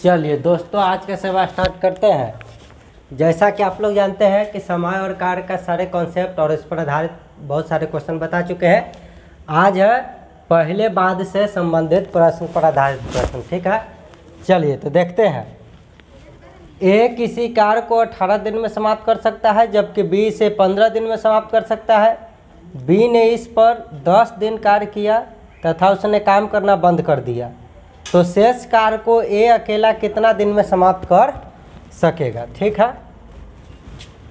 चलिए दोस्तों, आज का सेवा स्टार्ट करते हैं। जैसा कि आप लोग जानते हैं कि समय और कार्य का सारे कॉन्सेप्ट और इस पर आधारित बहुत सारे क्वेश्चन बता चुके हैं। आज है पहले बाद से संबंधित प्रश्न पर आधारित प्रश्न। ठीक है, चलिए तो देखते हैं। ए किसी कार्य को 18 दिन में समाप्त कर सकता है, जबकि बी इसे 15 दिन में समाप्त कर सकता है। बी ने इस पर 10 दिन कार्य किया तथा उसने काम करना बंद कर दिया, तो शेष कार्य को ए अकेला कितना दिन में समाप्त कर सकेगा। ठीक है,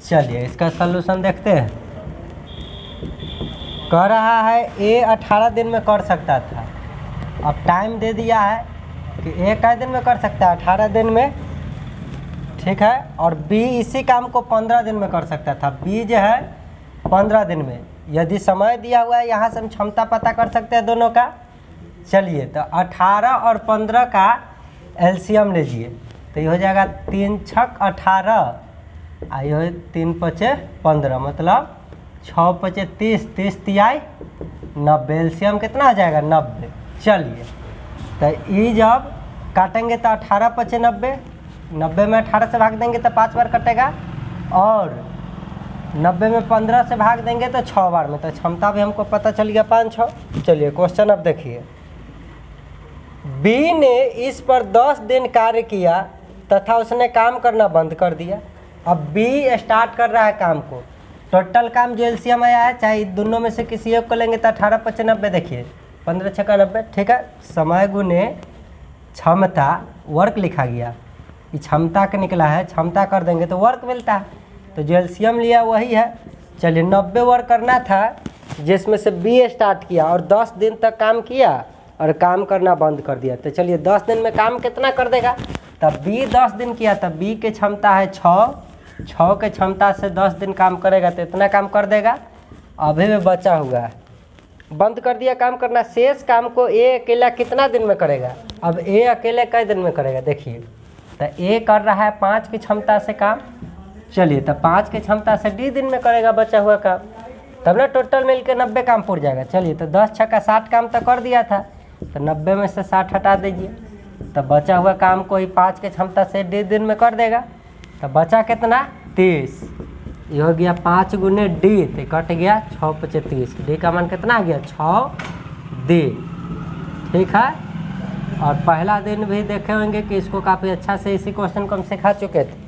चलिए इसका सलूशन देखते हैं। कह रहा है ए 18 दिन में कर सकता था। अब टाइम दे दिया है कि ए कै दिन में कर सकता है, 18 दिन में। ठीक है, और बी इसी काम को 15 दिन में कर सकता था। बी जो है 15 दिन में। यदि समय दिया हुआ है, यहाँ से हम क्षमता पता कर सकते हैं दोनों का। चलिए तो 18 और 15 का एलसीएम लीजिए, तो ये हो जाएगा 3 छक 18, ये 3 पचे 15, मतलब 6 पचे 30, 30 तिहाई 90। एलसीएम कितना आ जाएगा? 90। चलिए तो ये जब काटेंगे तो 18 पचे 90, 90 में 18 से भाग देंगे तो 5 बार कटेगा, और 90 में 15 से भाग देंगे तो 6 बार में। तो क्षमता भी हमको पता चल गया 5 6। चलिए क्वेश्चन अब देखिए। बी ने इस पर 10 दिन कार्य किया तथा उसने काम करना बंद कर दिया। अब बी स्टार्ट कर रहा है काम को। टोटल काम जो एलसीएम आया है, चाहे दोनों में से किसी एक को लेंगे तो 18 पचे 90, देखिए 15 छक्का 90। ठीक है, समय गुने क्षमता, वर्क लिखा गया, ये क्षमता का निकला है, क्षमता कर देंगे तो वर्क मिलता है। तो जो एलसीएम लिया वही है। चलिए 90 वर्क करना था, जिसमें से बी स्टार्ट किया और 10 दिन तक काम किया और काम करना बंद कर दिया। तो चलिए 10 दिन में काम कितना कर देगा? तब बी 10 दिन किया, तब बी की क्षमता है 6 के क्षमता से 10 दिन काम करेगा तो इतना काम कर देगा। अभी भी बचा हुआ है, बंद कर दिया काम करना। शेष काम को ए अकेला कितना दिन में करेगा? अब ए अकेले कई दिन में करेगा? देखिए तो ए कर रहा है 5 की क्षमता से काम। चलिए तो 5 की क्षमता से डी दिन में करेगा बचा हुआ काम, तब ना टोटल मिल के 90 काम पूर जाएगा। चलिए तो 10 छक्का 60 काम तो कर दिया था, तो 90 में से 60 हटा दीजिए, तो बचा हुआ काम को ही 5 के क्षमता से डी दिन में कर देगा। तो बचा कितना? 30। ये हो गया 5 गुने डी, तो कट गया 6 पचे 30। डी का मान कितना आ गया? 6 डी। ठीक है, और पहला दिन भी देखे होंगे कि इसको काफ़ी अच्छा से इसी क्वेश्चन को हम सिखा चुके थे।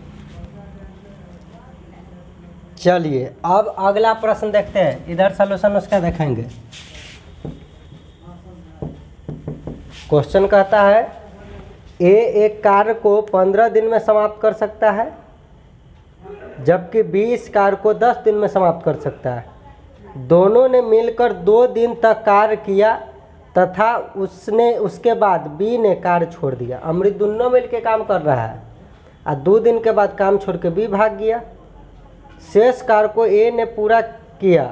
चलिए अब अगला प्रश्न देखते हैं, इधर सलूशन उसका देखेंगे। क्वेश्चन कहता है ए एक कार्य को 15 दिन में समाप्त कर सकता है, जबकि बी इस कार्य को 10 दिन में समाप्त कर सकता है। दोनों ने मिलकर 2 दिन तक कार्य किया तथा उसके बाद बी ने कार्य छोड़ दिया। अमृत दोनों मिलकर काम कर रहा है और 2 दिन के बाद काम छोड़ के बी भाग गया। शेष कार्य को ए ने पूरा किया,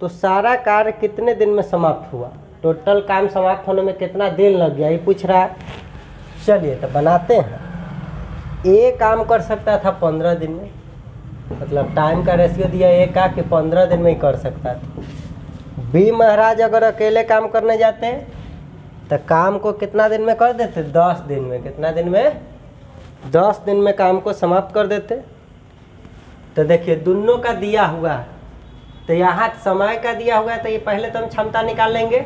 तो सारा कार्य कितने दिन में समाप्त हुआ? टोटल काम समाप्त होने में कितना दिन लग गया, ये पूछ रहा है। चलिए तो बनाते हैं। ए काम कर सकता था 15 दिन में, मतलब टाइम का रेशियो दिया ए का कि 15 दिन में ही कर सकता था। बी महाराज अगर अकेले काम करने जाते तो काम को कितना दिन में कर देते? 10 दिन में। कितना दिन में? 10 दिन में काम को समाप्त कर देते। तो देखिए दोनों का दिया हुआ है, तो यहाँ समय का दिया हुआ है, तो ये पहले तो हम क्षमता निकाल लेंगे।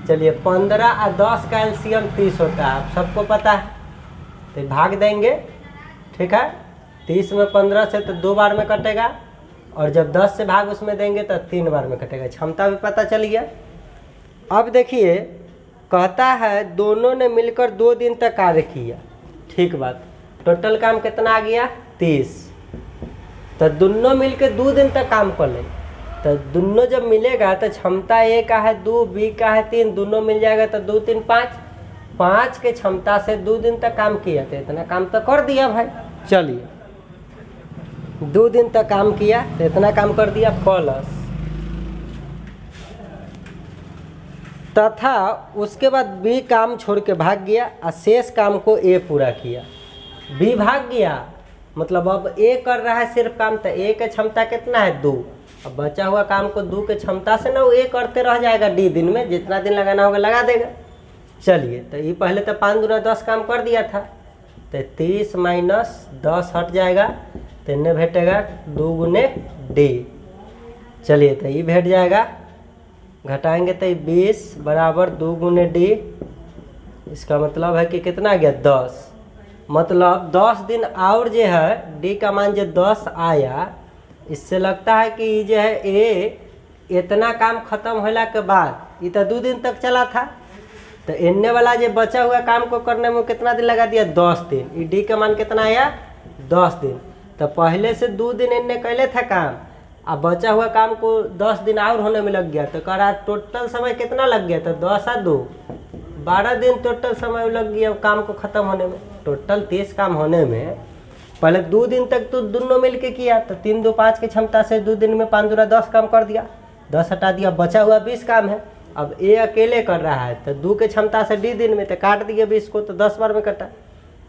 चलिए 15 और 10 का एलसीएम 30 होता है, आप सबको पता है, तो भाग देंगे। ठीक है, 30 में 15 से तो 2 बार में कटेगा, और जब 10 से भाग उसमें देंगे तो 3 बार में कटेगा। क्षमता भी पता चल गया। अब देखिए कहता है दोनों ने मिलकर 2 दिन तक कार्य किया। ठीक बात, टोटल काम कितना आ गया? 30। तो दोनों मिलकर 2 दिन तक काम कर ले, तो दोनों जब मिलेगा तो क्षमता ए का है 2, बी का है 3, दोनों मिल जाएगा तो 2 3 5। 5 के क्षमता से 2 दिन तक काम किया, तो इतना काम तो कर दिया भाई। चलिए 2 दिन तक काम किया तो इतना काम कर दिया, प्लस तथा उसके बाद बी काम छोड़ के भाग गया और शेष काम को ए पूरा किया। बी भाग गया, मतलब अब ए कर रहा है सिर्फ काम, तो ए का क्षमता कितना है? 2। अब बचा हुआ काम को 2 के क्षमता से ना वो ए करते रह जाएगा डी दिन में, जितना दिन लगाना होगा लगा देगा। चलिए तो ये पहले तो 5 दूना 10 काम कर दिया था, तो 30 माइनस 10 हट जाएगा, तो इन्हें भेटेगा 2 गुने डी। चलिए तो ये भेट जाएगा, घटाएंगे तो 20 बराबर 2 गुने डी। इसका मतलब है कि कितना आ गया 10। मतलब 10 दिन और जो है डी का मान जो 10 आया, इससे लगता है कि ये जो है ए इतना काम खत्म होला के बाद ये तो 2 दिन तक चला था, तो इन्ने वाला जो बचा हुआ काम को करने में कितना दिन लगा दिया 10 दिन। ये डी का मान कितना आया 10 दिन। तो पहले से 2 दिन इन्ने कैले था काम, अब बचा हुआ काम को 10 दिन और होने में लग गया, तो कह रहा टोटल समय कितना लग गया, तो 10 और 2 12 दिन टोटल समय लग गया काम को ख़त्म होने में। टोटल 30 काम होने में पहले 2 दिन तक तो दोनों मिल के किया, तो 3 2 5 की क्षमता से 2 दिन में 5 दूना 10 काम कर दिया, 10 हटा दिया, बचा हुआ 20 काम है। अब ए अकेले कर रहा है तो 2 के क्षमता से डी दिन में तो काट दिया 20 को, तो 10 बार में कटा।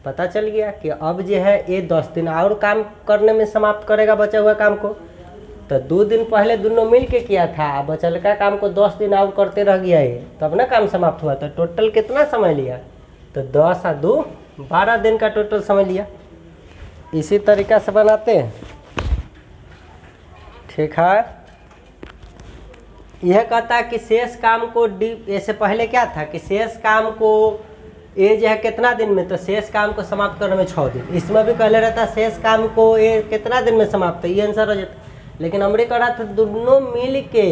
पता चल गया कि अब जो है ये 10 दिन और काम करने में समाप्त करेगा बचा हुआ काम को। तो 2 दिन पहले दोनों मिल के किया था, बचल का काम को 10 दिन और करते रह गया ये, तब ना काम समाप्त हुआ। तो टोटल कितना समय लिया, तो 10 और 2 12 दिन का टोटल समय लिया। इसी तरीका से बनाते हैं, ठीक है। यह कहता है कि शेष काम को डी, ऐसे पहले क्या था कि शेष काम को ए जो है कितना दिन में, तो शेष काम को समाप्त करने में 6 दिन। इसमें भी पहले रहता शेष काम को ए कितना दिन में समाप्त, ये आंसर हो जाता। लेकिन हमने कहा था दोनों मिल के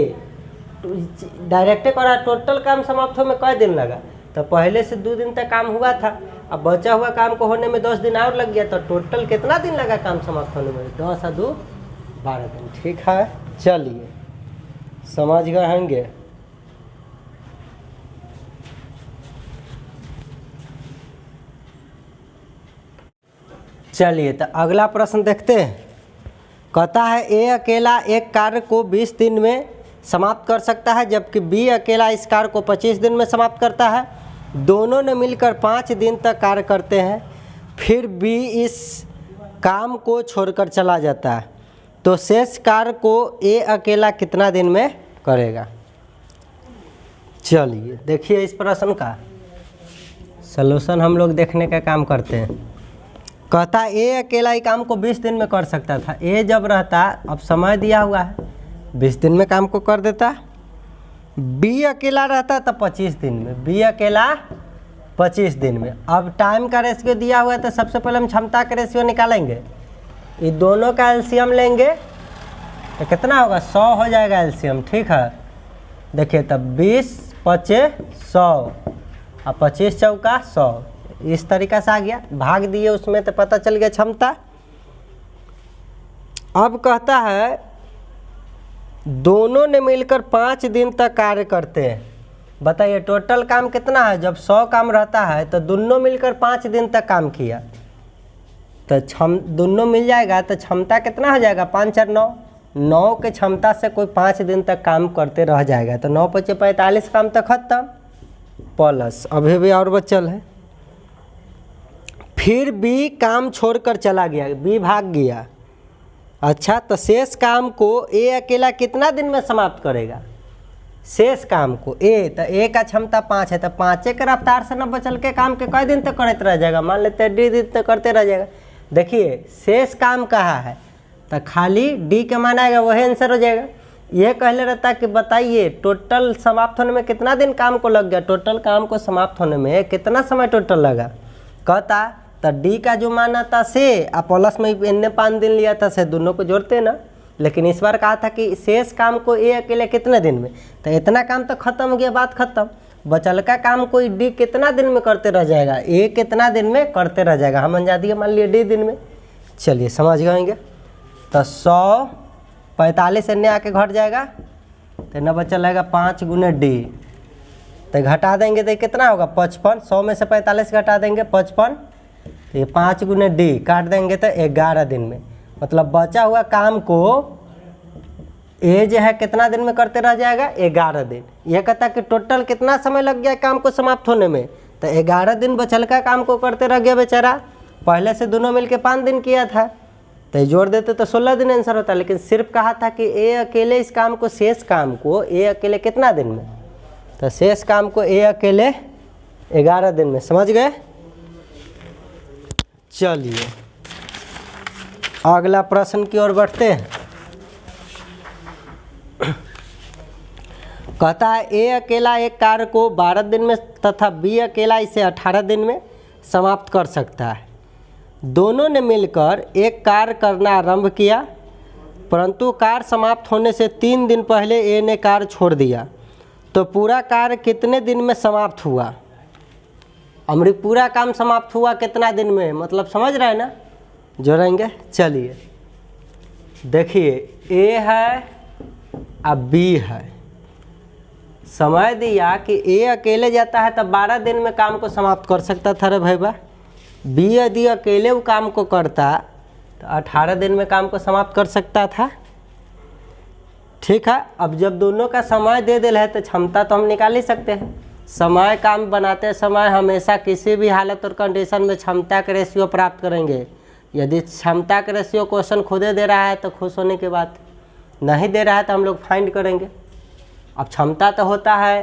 डायरेक्टे करा, टोटल काम समाप्त होने में कई दिन लगा, तो पहले से 2 दिन तक काम हुआ था, अब बचा हुआ काम को होने में 10 दिन और लग गया, तो टोटल कितना दिन लगा काम समाप्त होने में, 10 और 2 12 दिन। ठीक है, चलिए समझ गए होंगे। चलिए तो अगला प्रश्न देखते हैं। कहता है ए अकेला एक कार्य को 20 दिन में समाप्त कर सकता है, जबकि बी अकेला इस कार्य को 25 दिन में समाप्त करता है। दोनों ने मिलकर 5 दिन तक कार्य करते हैं, फिर बी इस काम को छोड़कर चला जाता है, तो शेष कार्य को ए अकेला कितना दिन में करेगा। चलिए देखिए इस प्रश्न का सलूशन हम लोग देखने का काम करते हैं। कहता है ए अकेला ही काम को 20 दिन में कर सकता था। ए जब रहता, अब समय दिया हुआ है 20 दिन में काम को कर देता। बी अकेला रहता तो 25 दिन में, बी अकेला 25 दिन में। अब टाइम का रेशियो दिया हुआ है, तो सबसे पहले हम क्षमता का रेशियो निकालेंगे। ये दोनों का एलसीएम लेंगे तो कितना होगा 100 हो जाएगा एलसीएम। ठीक है, देखिए तब 20 5 100 और 25 चौका 100, इस तरीका से आ गया। भाग दिए उसमें तो पता चल गया क्षमता। अब कहता है दोनों ने मिलकर 5 दिन तक कार्य करते हैं। बताइए टोटल काम कितना है, जब 100 काम रहता है तो दोनों मिलकर 5 दिन तक काम किया, तो दोनों मिल जाएगा तो क्षमता कितना हो जाएगा 5 4 9, 9 के क्षमता से कोई 5 दिन तक काम करते रह जाएगा, तो 9 5 45 काम तक खत्म, प्लस अभी भी और बचल है। फिर बी काम छोड़कर चला गया, बी भाग गया। अच्छा, तो शेष काम को ए अकेला कितना दिन में समाप्त करेगा। शेष काम को ए, तो ए का क्षमता 5 है, तो 5 के रफ्तार से न बचल के काम के कई दिन तक करते रह जाएगा, मान लेते हैं डी दिन तक करते रह जाएगा। देखिए शेष काम कहाँ है, तो खाली डी के मान आएगा, वही आंसर हो जाएगा। यह कहले रहता कि बताइए टोटल समाप्त होने में कितना दिन काम को लग गया, टोटल काम को समाप्त होने में कितना समय टोटल लगा। कहता तो डी का जो मान आता से और प्लस में इनने 5 दिन लिया था, से दोनों को जोड़ते ना। लेकिन इस बार कहा था कि शेष काम को ए अकेले कितने दिन में, तो इतना काम तो खत्म हो गया, बात खत्म। बचल का काम को डी कितना दिन में करते रह जाएगा, ए कितना दिन में करते रह जाएगा, हम अंजा दिए मान लिए डी दिन में। चलिए समझ गएंगे। तो 100 45 इन्ने आके घट जाएगा, तो न बचल रहेगा 5 गुने डी, तो घटा देंगे तो कितना होगा 55। 100 में से 45 घटा देंगे 55, तो ये 5 गुने डी काट देंगे तो 11 दिन में। मतलब बचा हुआ काम को ए जो है कितना दिन में करते रह जाएगा 11 दिन। यह कहता कि टोटल कितना समय लग गया काम को समाप्त होने में, तो 11 दिन बचल का काम को करते रह गया बेचारा। पहले से दोनों मिलके 5 दिन किया था, तो जोड़ देते तो 16 दिन आंसर होता। लेकिन सिर्फ कहा था कि ए अकेले इस काम को, शेष काम को ए अकेले कितना दिन में, तो शेष काम को ए अकेले 11 दिन में। समझ गए। चलिए अगला प्रश्न की ओर बढ़ते हैं। कहता है ए अकेला एक कार्य को 12 दिन में तथा बी अकेला इसे 18 दिन में समाप्त कर सकता है। दोनों ने मिलकर एक कार्य करना आरंभ किया, परंतु कार्य समाप्त होने से 3 दिन पहले ए ने कार्य छोड़ दिया, तो पूरा कार्य कितने दिन में समाप्त हुआ? हमारी पूरा काम समाप्त हुआ कितना दिन में, मतलब समझ रहे हैं ना, जोड़ेंगे। चलिए देखिए ए है अब बी है, समय दिया कि ए अकेले जाता है तब 12 दिन में काम को समाप्त कर सकता था रे भाई बा। बी यदि अकेले वो काम को करता तो 18 दिन में काम को समाप्त कर सकता था। ठीक है, अब जब दोनों का समय दे दिल है तो क्षमता तो हम निकाल ही सकते हैं। समय काम बनाते समय हमेशा किसी भी हालत और कंडीशन में क्षमता का रेशियो प्राप्त करेंगे। यदि क्षमता का रेशियो क्वेश्चन खुदे दे रहा है तो खुश होने की बात, नहीं दे रहा है तो हम लोग फाइंड करेंगे। अब क्षमता तो होता है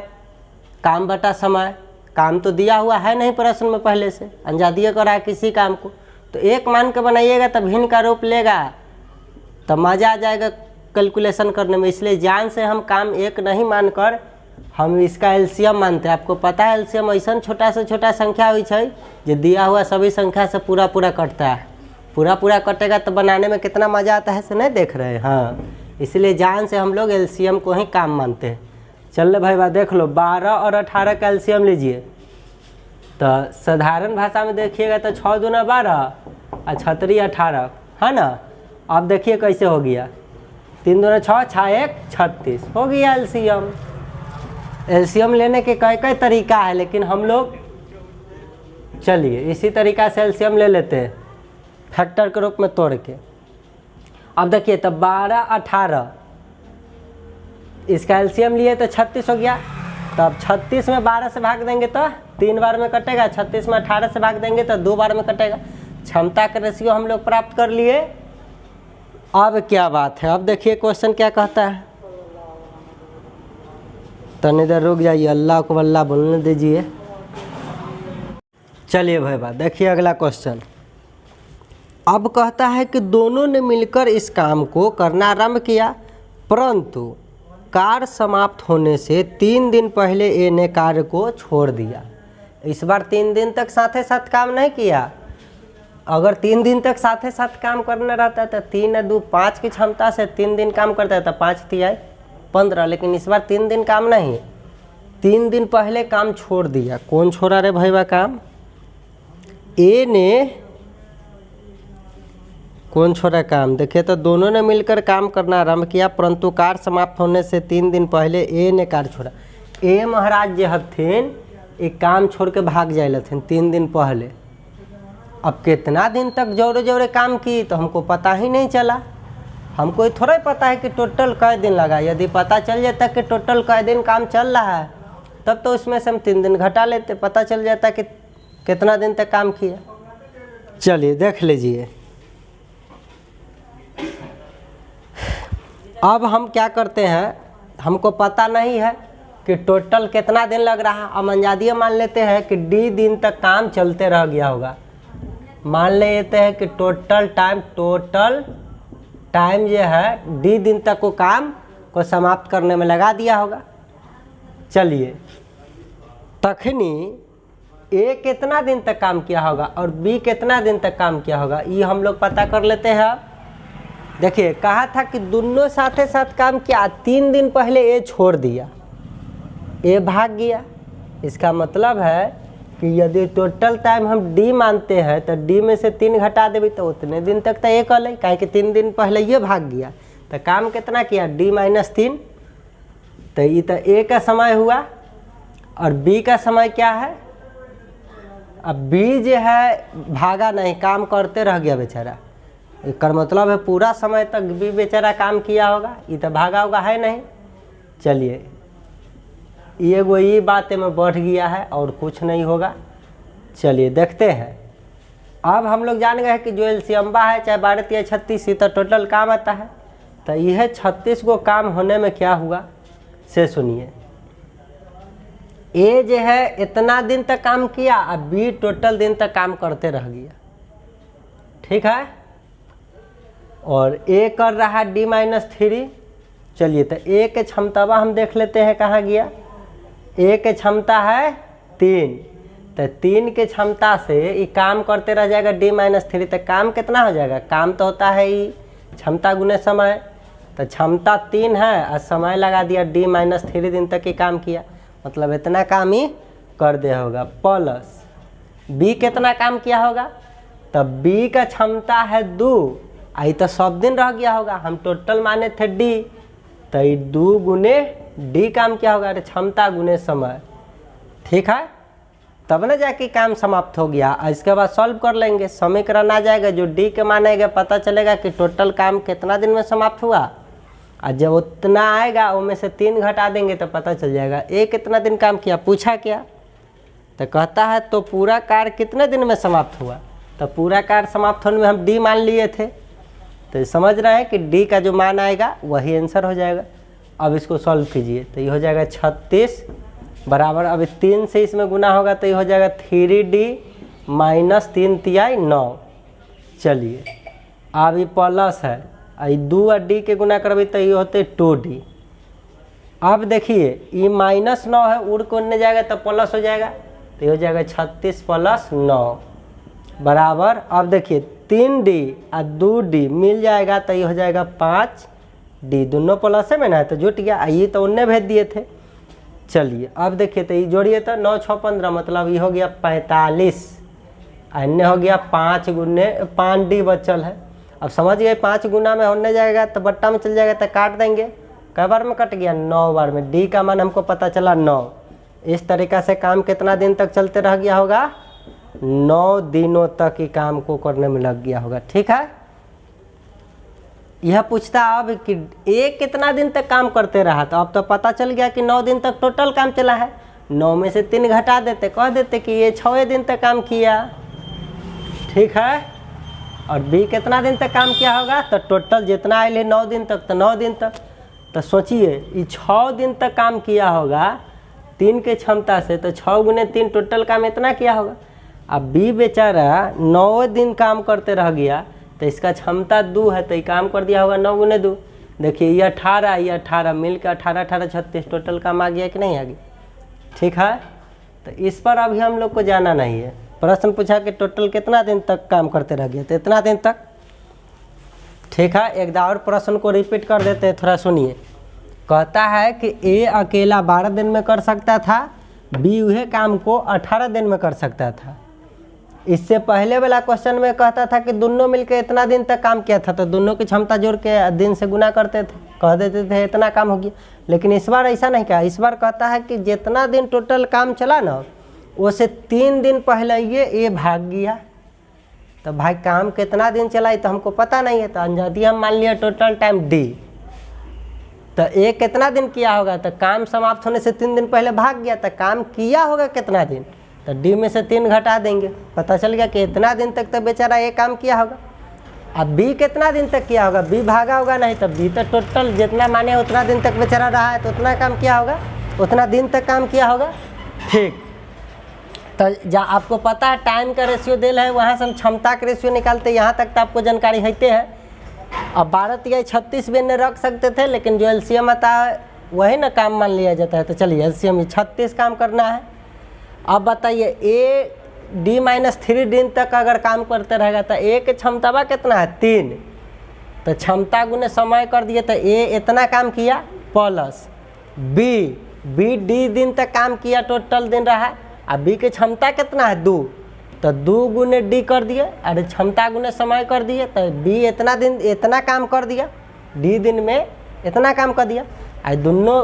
काम बटा समय, काम तो दिया हुआ है नहीं प्रश्न में पहले से, अंजादिए कर रहा है किसी काम को, तो एक मान के बनाइएगा तब भिन्न का रूप लेगा, तब मज़ा आ जाएगा कैलकुलेशन करने में। इसलिए जान से हम काम एक नहीं मानकर हम इसका एलसीएम मानते हैं। आपको पता है एलसीएम ऐसा छोटा से छोटा संख्या हुई है जो दिया हुआ सभी संख्या से पूरा पूरा कटता है। पूरा पूरा कटेगा तो बनाने में कितना मज़ा आता है से नहीं देख रहे हैं। हाँ, इसलिए जान से हम लोग एलसीएम को ही काम मानते हैं। चल भाई बात देख लो, 12 और 18 का एलसीएम लीजिए तो साधारण भाषा में देखिएगा तो 6 दूना 12 और 6 18 है ना। अब देखिए कैसे हो गया, 3 दूना 6, 6 1 36 हो गया एलसीएम। एलसीएम लेने के कई कई तरीका है, लेकिन हम लोग चलिए इसी तरीका से एलसीएम ले लेते हैं फैक्टर के रूप में तोड़ के। अब देखिए तब 12 18 इसका एलसीएम लिए तो 36 हो गया। तब 36 में 12 से भाग देंगे तो 3 बार में कटेगा, 36 में 18 से भाग देंगे तो 2 बार में कटेगा। क्षमता का रेशियो हम लोग प्राप्त कर लिए। अब क्या बात है, अब देखिए क्वेश्चन क्या कहता है। तनी देर रुक जाइए, अल्लाह को अल्लाह बोलने दीजिए। चलिए भाई बात देखिए अगला क्वेश्चन। अब कहता है कि दोनों ने मिलकर इस काम को करना आरंभ किया, परंतु कार्य समाप्त होने से 3 दिन पहले ए ने कार्य को छोड़ दिया। इस बार 3 दिन तक साथ साथ काम नहीं किया। अगर 3 दिन तक साथ साथ काम करना रहता तो 3 2 5 की क्षमता से 3 दिन काम करता था, 5 3 15, लेकिन इस बार 3 दिन काम नहीं, 3 दिन पहले काम छोड़ दिया। कौन छोड़ा रे भाई बा काम? ए ने कौन छोड़ा काम? देखिए तो दोनों ने मिलकर काम करना आरंभ किया, परंतु कार्य समाप्त होने से 3 दिन पहले ए ने कार्य छोड़ा। ए महाराज जो हथिन एक काम छोड़ के भाग जाए थे 3 दिन पहले। अब कितना दिन तक जोरे जोरे काम की तो हमको पता ही नहीं चला। हमको थोड़ा ही पता है कि टोटल कै दिन लगा। यदि पता चल जाता कि टोटल कै दिन काम चल रहा है तब तो उसमें से हम 3 दिन घटा लेते, पता चल जाता कि कितना दिन तक काम किया। चलिए देख लीजिए। अब हम क्या करते हैं, हमको पता नहीं है कि टोटल कितना दिन लग रहा है। अब अंजादिए मान लेते हैं कि डी दिन तक काम चलते रह गया होगा। मान लेते हैं कि टोटल टाइम जो है डी दिन तक को काम को समाप्त करने में लगा दिया होगा। चलिए तखनी ए कितना दिन तक काम किया होगा और बी कितना दिन तक काम किया होगा, ये हम लोग पता कर लेते हैं। देखिए कहा था कि दोनों साथ साथ काम किया, 3 दिन पहले ए छोड़ दिया, ए भाग गया। इसका मतलब है कि यदि टोटल टाइम हम डी मानते हैं तो डी में से 3 घटा देवी तो उतने दिन तक तो ए कर ले, काहे कि 3 दिन पहले ये भाग गया। तो काम कितना किया, डी -3, तो ये तो ए का समय हुआ और बी का समय क्या है। अब बी जो है भागा नहीं, काम करते रह गया बेचारा। इसका मतलब है पूरा समय तक भी बेचारा काम किया होगा, ये तो भागा होगा है नहीं। चलिए ये बात में बढ़ गया है और कुछ नहीं होगा। चलिए देखते हैं। अब हम लोग जान गए कि जो एलसीएम है चाहे 12 या 36 तो टोटल काम आता है। तो यह 36 को काम होने में क्या हुआ से सुनिए। ए जो है इतना दिन तक काम किया और बी टोटल दिन तक काम करते रह गया। ठीक है। और ए कर रहा है D-3। चलिए तो ए के क्षमतावा हम देख लेते हैं कहाँ गया। ए के क्षमता है 3, तो 3 के क्षमता से ये काम करते रह जाएगा D-3। तो काम कितना हो जाएगा, काम तो होता है ये क्षमता गुने समय, तो क्षमता 3 है और समय लगा दिया D-3 दिन तक ही काम किया, मतलब इतना काम ही कर दिया होगा। प्लस बी कितना काम किया होगा, तब बी का क्षमता है 2, आई तो सब दिन रह गया होगा, हम टोटल माने थे D, तो ये 2 गुने D काम क्या होगा, अरे क्षमता गुने समय, ठीक है। तब ना जाके काम समाप्त हो गया। इसके बाद सॉल्व कर लेंगे, समीकरण आ जाएगा, जो D के मान आएगा पता चलेगा कि टोटल काम कितना दिन में समाप्त हुआ, और जब उतना आएगा उनमें से 3 घटा देंगे तो पता चल जाएगा ए कितना दिन काम किया। पूछा क्या, तो कहता है तो पूरा कार्य कितने दिन में समाप्त हुआ, तो पूरा कार्य समाप्त होने में हम D मान लिए थे, तो समझ रहे हैं कि D का जो मान आएगा वही आंसर हो जाएगा। अब इसको सॉल्व कीजिए, तो ये हो जाएगा 36 बराबर, अब 3 से इसमें गुना होगा तो ये हो जाएगा 3D माइनस 3 तिहाई 9। चलिए अब ये प्लस है, आई 2 और D के गुना करबी तो ये होते 2D। अब देखिए ये -9 है, उड़ को उड़ने जाएगा तो प्लस हो जाएगा, तो ये हो जाएगा 36 + 9 बराबर, अब देखिए 3D और 2D मिल जाएगा तो ये हो जाएगा 5D, दोनों प्लस में ना है तो जुट गया, ये तो उनने भेज दिए थे। चलिए अब देखिए तो ये जोड़िए तो 9 6 15, मतलब ये हो गया 45, अन्य हो गया 5 गुने 5D बचल है। अब समझ गए 5 गुना में होने जाएगा तो बट्टा में चल जाएगा तो काट देंगे, कई बार में कट गया, 9 बार में। D का मान हमको पता चला 9। इस तरीक़ा से काम कितना दिन तक चलते रह गया होगा, 9 दिनों तक ही काम को करने में लग गया होगा, ठीक है। यह पूछता अब कि ए कितना दिन तक काम करते रहा, तो अब तो पता चल गया कि 9 दिन तक टोटल काम चला है, 9 में से 3 घटा देते, कह देते कि ये 6 दिन तक काम किया, ठीक है। और बी कितना दिन तक काम किया होगा, तो टोटल जितना आए 9 दिन तक, तो 9 दिन तक, तो सोचिए ये 6 दिन तक काम किया होगा 3 के क्षमता से, तो 6 गुने 3 टोटल काम इतना किया होगा। अब बी बेचारा 9 दिन काम करते रह गया, तो इसका क्षमता 2 है, तो ये काम कर दिया होगा 9 गुने 2। देखिए ये 18 मिल के 18 18 36 टोटल काम आ गया कि नहीं आ गया, ठीक है। तो इस पर अभी हम लोग को जाना नहीं है, प्रश्न पूछा कि टोटल कितना दिन तक काम करते रह गए, तो इतना दिन तक, ठीक है। एक बार और प्रश्न को रिपीट कर देते हैं, थोड़ा सुनिए। कहता है कि ए अकेला 12 दिन में कर सकता था, बी वह काम को 18 दिन में कर सकता था। इससे पहले वाला क्वेश्चन में कहता था कि दोनों मिलकर इतना दिन तक काम किया था, तो दोनों की क्षमता जोड़ के दिन से गुना करते थे, कह देते थे इतना काम हो गया। लेकिन इस बार ऐसा नहीं कहा, इस बार कहता है कि जितना दिन टोटल काम चला ना, उससे 3 दिन पहले ये भाग गया। तो भाई काम कितना दिन चला है तो हमको पता नहीं है, तो अंजादी हम मान लिया टोटल टाइम D। तो ए कितना दिन किया होगा, तो काम समाप्त होने से 3 दिन पहले भाग गया, तो काम किया होगा कितना दिन, तो D में से 3 घटा देंगे, पता चल गया कि इतना दिन तक तो बेचारा ये काम किया होगा। अब B कितना दिन तक किया होगा, B भागा होगा नहीं, तो B तो टोटल जितना माने उतना दिन तक बेचारा रहा है, तो उतना काम किया होगा, उतना दिन तक काम किया होगा, ठीक। तो जहाँ आपको पता है टाइम का रेशियो दिल है, वहाँ से हम क्षमता का रेशियो निकालते, यहाँ तक तो आपको जानकारी होते है। अब 12 तिहाई 36 भी ने रख सकते थे, लेकिन जो LCM आता है वही ना काम मान लिया जाता है, तो चलिए LCM 36 काम करना है। अब बताइए ए D-3 दिन तक अगर काम करते रहेगा तो ए के क्षमता कितना है 3, तो क्षमता गुने समय कर दिए, तो ए इतना काम किया, प्लस बी D दिन तक काम किया, टोटल दिन रहा। अब बी की क्षमता कितना है 2, तो 2 गुने D कर दिए, अरे क्षमता गुने समय कर दिए, तो बी इतना दिन इतना काम कर दिया, D दिन में इतना काम कर दिया। आज दोनों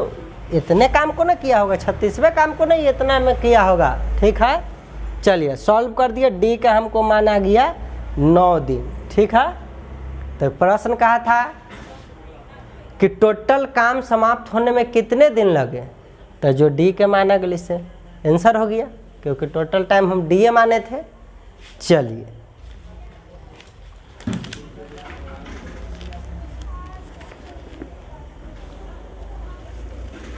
इतने काम को ना किया होगा, 36वें काम को नहीं इतना में किया होगा, ठीक है। चलिए सॉल्व कर दिए, D का हमको माना गया 9 दिन, ठीक है। तो प्रश्न कहा था कि टोटल काम समाप्त होने में कितने दिन लगे, तो जो D के माना गया इससे आंसर हो गया, क्योंकि टोटल टाइम हम D माने थे। चलिए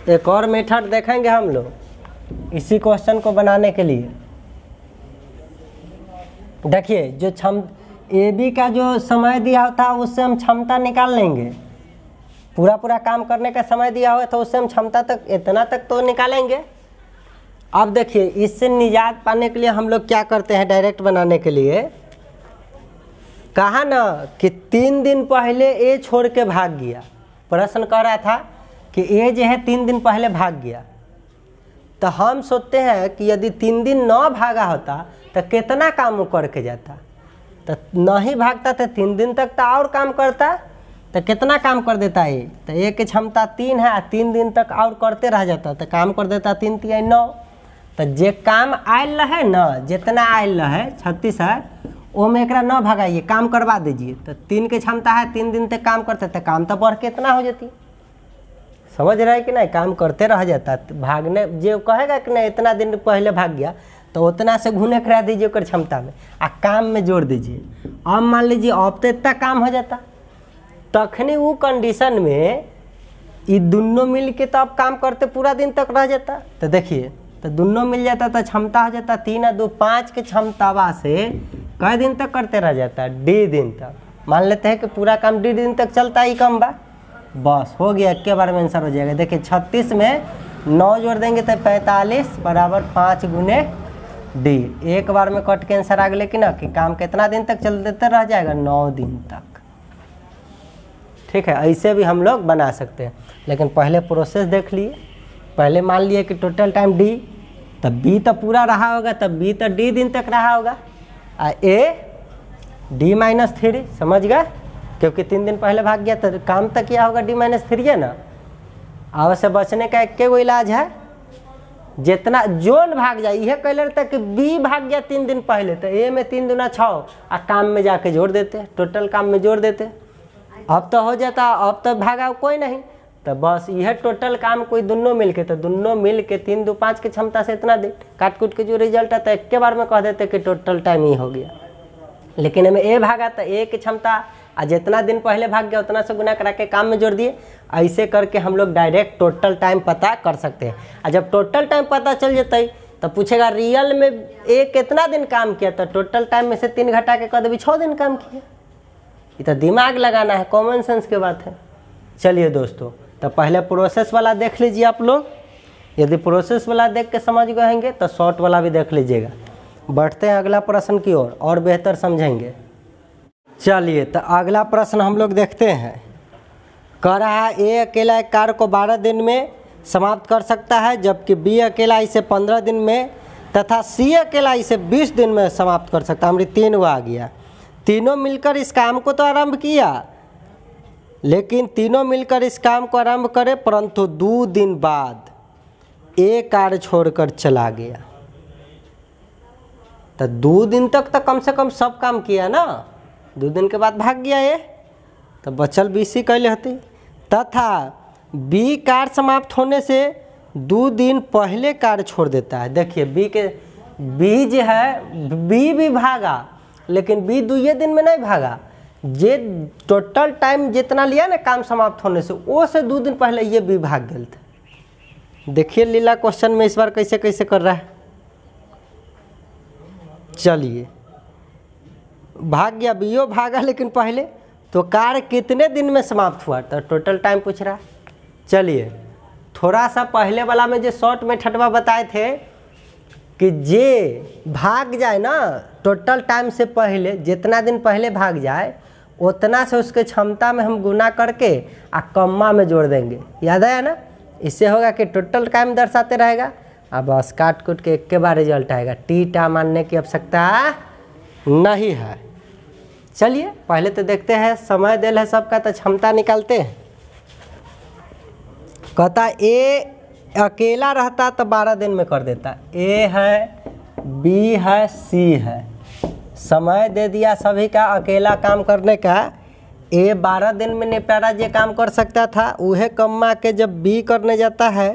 एक और मेथड देखेंगे हम लोग इसी क्वेश्चन को बनाने के लिए। देखिए जो ए बी का जो समय दिया होता है उससे हम क्षमता निकाल लेंगे। पूरा काम करने का समय दिया हुआ तो उससे हम क्षमता तक इतना तक तो निकालेंगे। अब देखिए इससे निजात पाने के लिए हम लोग क्या करते हैं, डायरेक्ट बनाने के लिए कहा ना कि 3 दिन पहले ए छोड़ के भाग गया। प्रश्न कह रहा था कि ए जो है 3 दिन पहले भाग गया, तो हम सोचते हैं कि यदि 3 दिन न भागा होता तो कितना काम वो करके जाता, तो नहीं भागता तो 3 दिन तक तो और काम करता, तो कितना काम कर देता ए, तो ए की क्षमता 3 है, 3 दिन तक और करते रह जाता तो काम कर देता 3 तिहाई 9। तो जे काम आयल है ना, जितना आयल है 36 है, वो में एक न भगाइए, काम करवा दीजिए। तो 3 की क्षमता है, 3 दिन तक काम करते तो काम तो बढ़ के इतना हो जाती। समझ रहे कि नहीं, काम करते रह जाता। भागने जो कहेगा कि नहीं इतना दिन पहले भाग गया तो उतना से घूने करा दीजिए ओकर क्षमता में आ काम में जोड़ दीजिए। अब मान लीजिए अब तो इतना काम हो जाता, तखनी वो कंडीशन में ये दोनों मिल के तो अब काम करते पूरा दिन तक रह जाता। तो देखिए तो दोनों मिल जाता तो क्षमता हो जाता 3 और 2 5 के क्षमतावा से कई दिन तक करते रह जाता, डी दिन तक। मान लेते हैं कि पूरा काम डी दिन तक चलता ही कम बा, बस हो गया, एक के बार में आंसर हो जाएगा। देखिए 36 में 9 जोड़ देंगे तो 45 बराबर 5 गुने डी। एक बार में कट के आंसर आ गया कि ना कि काम कितना दिन तक चलते रह जाएगा, 9 दिन तक। ठीक है, ऐसे भी हम लोग बना सकते हैं, लेकिन पहले प्रोसेस देख लिए। पहले मान लिए कि टोटल टाइम डी, तब बी तो पूरा रहा होगा, तब बी तो डी दिन तक रहा होगा, ए D-3 समझ गए, क्योंकि 3 दिन पहले भाग गया तो काम तक किया होगा D-3 है ना। अब से बचने का एक गो इलाज है, जितना जोन भाग जाए, यह कह लेता कि बी भाग गया 3 दिन पहले तो ए में 3 दूना 6 और काम में जाके जोड़ देते, टोटल काम में जोड़ देते। अब तो हो जाता, अब तो भागा कोई नहीं, तो बस यह टोटल काम कोई दोनों मिल के, तो दोनों मिल के 3 2 5 की क्षमता से इतना दिन काट कूट के जो रिजल्ट आता है एक के बार में कह देते कि टोटल टाइम ही हो गया। लेकिन हमें ए भागा तो ए की क्षमता और जितना दिन पहले भाग गया उतना से गुना करा के काम में जोड़ दिए। ऐसे करके हम लोग डायरेक्ट टोटल टाइम पता कर सकते हैं। और जब टोटल टाइम पता चल जाता है तो पूछेगा रियल में ए कितना दिन काम किया, तो टोटल टाइम में से 3 घटा के कह देवी 6 दिन काम किया। ये तो दिमाग लगाना है, कॉमन सेंस की बात है। चलिए दोस्तों, तो पहले प्रोसेस वाला देख लीजिए आप लोग। यदि प्रोसेस वाला देख के समझ गएंगे तो शॉर्ट वाला भी देख लीजिएगा। बढ़ते हैं अगला प्रश्न की ओर और बेहतर समझेंगे। चलिए तो अगला प्रश्न हम लोग देखते हैं। कह रहा है ए अकेला एक कार्य को 12 दिन में समाप्त कर सकता है, जबकि बी अकेला इसे 15 दिन में तथा सी अकेला इसे 20 दिन में समाप्त कर सकता है। हमारी 3 वो आ गया। तीनों मिलकर इस काम को तो आरंभ किया, लेकिन तीनों मिलकर इस काम को आरंभ करे, परंतु 2 दिन बाद एक कार्य छोड़कर चला गया। तो 2 दिन तक तो कम से कम सब काम किया ना, 2 दिन के बाद भाग गया ये, तो बचल बीसी कैले होती। तथा बी कार्य समाप्त होने से 2 दिन पहले कार्य छोड़ देता है। देखिए बी जो है बी भी भागा, लेकिन बी 2 दिन में नहीं भागा। जे टोटल टाइम जितना लिया ना काम समाप्त होने से, वो से 2 दिन पहले ये भी भाग गया था। देखिए लीला क्वेश्चन में इस बार कैसे कैसे कर रहा है। चलिए भाग गया, बीओ भागा, लेकिन पहले तो कार्य कितने दिन में समाप्त हुआ, तो टोटल टाइम पूछ रहा है। चलिए थोड़ा सा पहले वाला में जो शॉर्ट में ठटवा बताए थे कि जे भाग जाए ना टोटल टाइम से पहले, जितना दिन पहले भाग जाए उतना से उसके क्षमता में हम गुना करके आ कम्मा में जोड़ देंगे। याद आया ना, इससे होगा कि टोटल टाइम दर्शाते रहेगा। अब बस काट कूट के एक के बार रिजल्ट आएगा। टीटा मानने की आवश्यकता नहीं है। चलिए पहले तो देखते हैं, समय दिल है सबका तो क्षमता निकालते हैं। कहता ए अकेला रहता तो 12 दिन में कर देता। ए है, बी है, सी है, समय दे दिया सभी का अकेला काम करने का। ए 12 दिन में निपटारा जे काम कर सकता था, उहे कम्मा के जब बी करने जाता है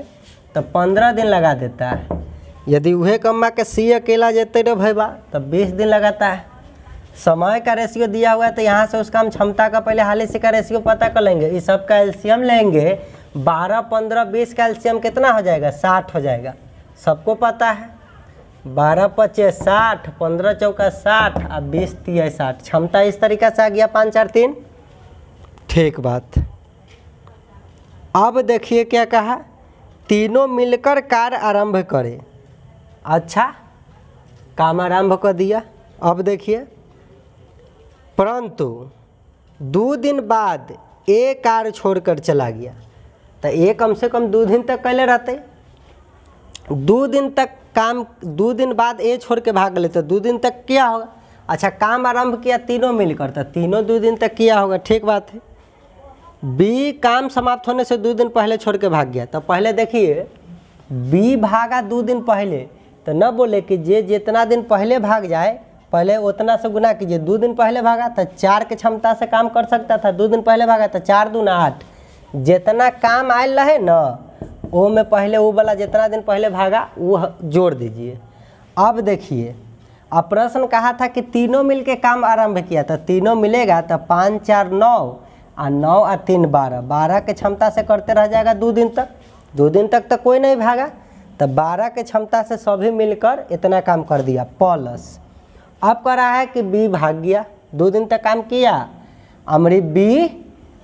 तो 15 दिन लगा देता है। यदि उहे कम्मा के सी अकेला जेते रे भैया तो 20 दिन लगाता है। समय का रेशियो दिया हुआ है तो यहाँ से उसका हम क्षमता का पहले हाल से का रेशियो पता कर लेंगे। इस सब का एलसीएम लेंगे, 12 15 20 का एलसीएम कितना हो जाएगा, 60 हो जाएगा, सबको पता है। 12 पचे 60, 15 चौका 60 और 20 तिया 60। क्षमता इस तरीका से आ गया 5 4 3। ठीक बात। अब देखिए क्या कहा, तीनों मिलकर कार्य आरंभ करें। अच्छा, काम आरंभ कर दिया। अब देखिए, परंतु 2 दिन बाद ए कार्य छोड़कर चला गया। तो ए कम से कम 2 दिन तक कैले रहते। 2 दिन तक काम, 2 दिन बाद ए छोड़ के भाग लेते, 2 दिन तक क्या होगा। अच्छा, काम आरंभ किया तीनों मिलकर, तो तीनों 2 दिन तक किया होगा। ठीक बात है। बी काम समाप्त होने से 2 दिन पहले छोड़ के भाग गया। तो पहले देखिए, बी भागा 2 दिन पहले, तो न बोले कि जे जितना दिन पहले भाग जाए पहले उतना से गुना कीजिए। 2 दिन पहले भागा तो 4 के क्षमता से काम कर सकता था। 2 दिन पहले भागा तो 4 दूना 8। जितना काम आयल रहे न वो में पहले वो वाला जितना दिन पहले भागा वो जोड़ दीजिए। अब देखिए, अब प्रश्न कहा था कि तीनों मिल के काम आरंभ किया, तो तीनों मिलेगा तो 5 4 9 और 9 और 3 12। 12 के क्षमता से करते रह जाएगा 2 दिन तक। 2 दिन तक तो कोई नहीं भागा, तो 12 के क्षमता से सभी मिलकर इतना काम कर दिया। प्लस अब कह रहा है कि बी भाग गया, 2 दिन तक काम किया, अमरी बी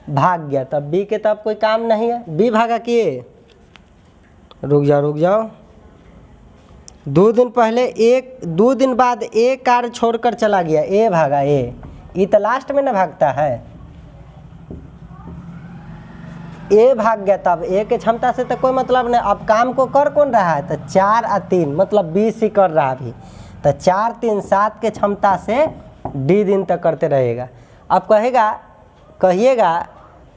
भाग गया। तब बी के तब कोई काम नहीं है, बी भागा किए। रुक जाओ। 2 दिन पहले 2 दिन बाद ए कार्य छोड़कर चला गया, ए भागा। ए तो लास्ट में ना भागता है, ए भाग गया। तब ए के क्षमता से तो कोई मतलब नहीं। अब काम को कर कौन रहा है, तो 4 और 3 मतलब 20 ही कर रहा अभी। तो 4 3 7 के क्षमता से डी दिन तक करते रहेगा। अब कहिएगा